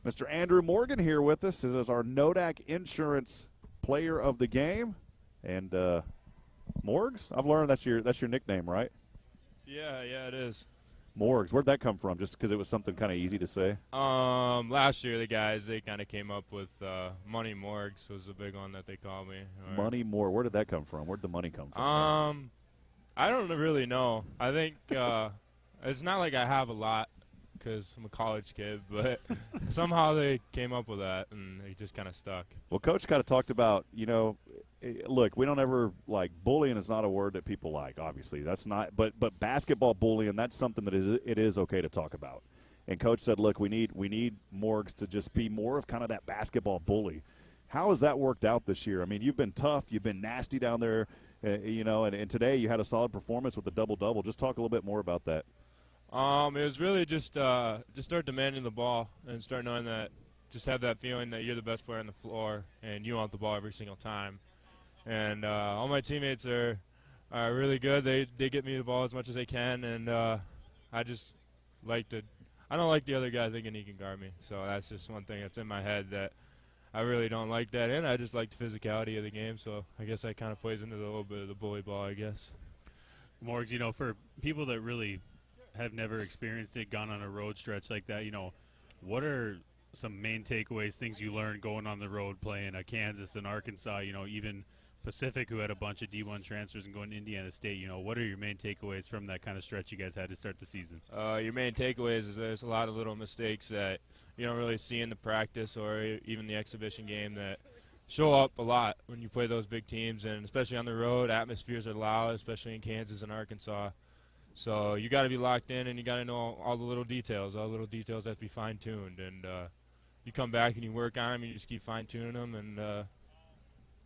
Mr. Andrew Morgan here with us. This is our Nodak Insurance Player of the Game. And Morgs, I've learned that's your nickname, right? Yeah, it is. Morgs, where'd that come from? Just because it was something kind of easy to say? Last year the guys, they kind of came up with Money Morgs was a big one that they called me. Money Morg. Where did that come from? Where'd the money come from? I don't really know. I think it's not like I have a lot because I'm a college kid, but somehow they came up with that and it just kind of stuck. Well, Coach kind of talked about, look, we don't ever bullying is not a word that people like. Obviously, that's not. But basketball bullying, that's something that it is okay to talk about. And Coach said, look, we need Morgs to just be more of kind of that basketball bully. How has that worked out this year? I mean, you've been tough, you've been nasty down there, and today you had a solid performance with a double-double. Just talk a little bit more about that. It was really just start demanding the ball and start knowing that, just have that feeling that you're the best player on the floor and you want the ball every single time. And all my teammates are really good. They get me the ball as much as they can, and I just like to. I don't like the other guy thinking he can guard me. So that's just one thing that's in my head that I really don't like that, and I just like the physicality of the game. So I guess that kind of plays into a little bit of the bully ball, I guess. Morgs, for people that really have never experienced it, gone on a road stretch like that, what are some main takeaways, things you learned going on the road playing Kansas and Arkansas, even Pacific, who had a bunch of D1 transfers, and going to Indiana State? What are your main takeaways from that kind of stretch you guys had to start the season? Your main takeaways is there's a lot of little mistakes that you don't really see in the practice or even the exhibition game that show up a lot when you play those big teams, and especially on the road, atmospheres are loud, especially in Kansas and Arkansas. So you got to be locked in, and you got to know all the little details. All the little details have to be fine-tuned, and you come back and you work on them, and you just keep fine-tuning them, and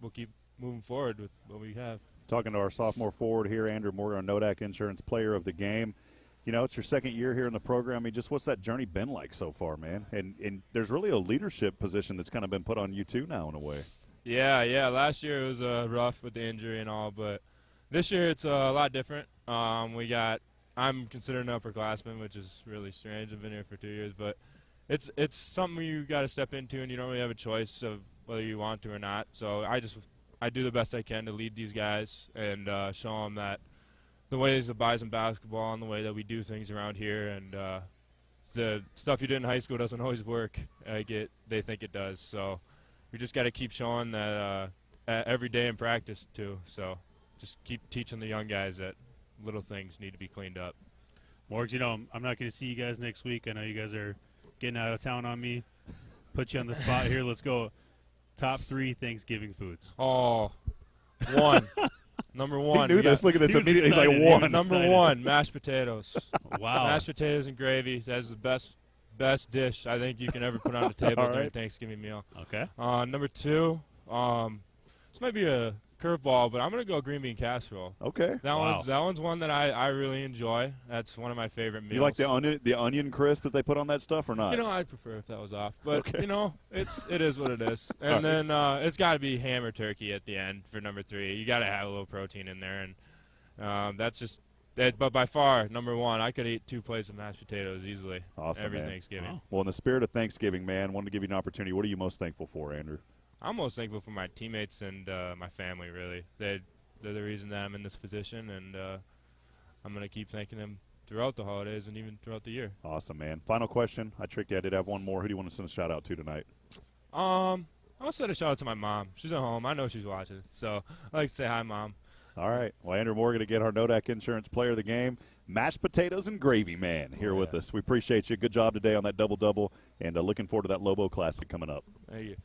we'll keep moving forward with what we have. Talking to our sophomore forward here, Andrew Morgan, our Nodak Insurance Player of the Game. It's your second year here in the program. I mean, just what's that journey been like so far, man? And there's really a leadership position that's kind of been put on you too now in a way. Yeah. Last year it was rough with the injury and all, but this year it's a lot different. I'm considered an upperclassman, which is really strange. I've been here for 2 years, but it's something you got to step into, and you don't really have a choice of whether you want to or not. So I do the best I can to lead these guys and show them that the ways of Bison basketball and the way that we do things around here, and the stuff you did in high school doesn't always work. They think it does. So we just got to keep showing that every day in practice too. So just keep teaching the young guys that little things need to be cleaned up. Morgs, I'm not going to see you guys next week. I know you guys are getting out of town on me. Put you on the spot here. Let's go. Top 3 Thanksgiving foods. Oh, one. Number one. He knew this. Look at this immediately. He's like, one. Number one, mashed potatoes. Wow. Mashed potatoes and gravy. That's the best dish I think you can ever put on the table during a Thanksgiving meal. Okay. Number 2, this might be a curveball, but I'm going to go green bean casserole. Okay. That one's one that I really enjoy. That's one of my favorite meals. You like the onion crisp that they put on that stuff or not? I'd prefer if that was off. But, okay. it is what it is. And then it's got to be ham or turkey at the end for number 3. You got to have a little protein in there. And that's just – but by far, number 1, I could eat 2 plates of mashed potatoes easily every Thanksgiving. Wow. Well, in the spirit of Thanksgiving, man, wanted to give you an opportunity. What are you most thankful for, Andrew? I'm most thankful for my teammates and my family, really. They're the reason that I'm in this position, and I'm going to keep thanking them throughout the holidays and even throughout the year. Awesome, man. Final question. I tricked you. I did have one more. Who do you want to send a shout-out to tonight? I'll send a shout-out to my mom. She's at home. I know she's watching, so I like to say hi, Mom. All right. Well, Andrew Morgan, again, our Nodak Insurance Player of the Game. Mashed potatoes and gravy man here with us. We appreciate you. Good job today on that double-double, and looking forward to that Lobo Classic coming up. Thank you.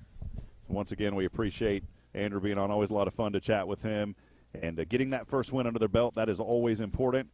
Once again, we appreciate Andrew being on. Always a lot of fun to chat with him. And getting that first win under their belt, that is always important.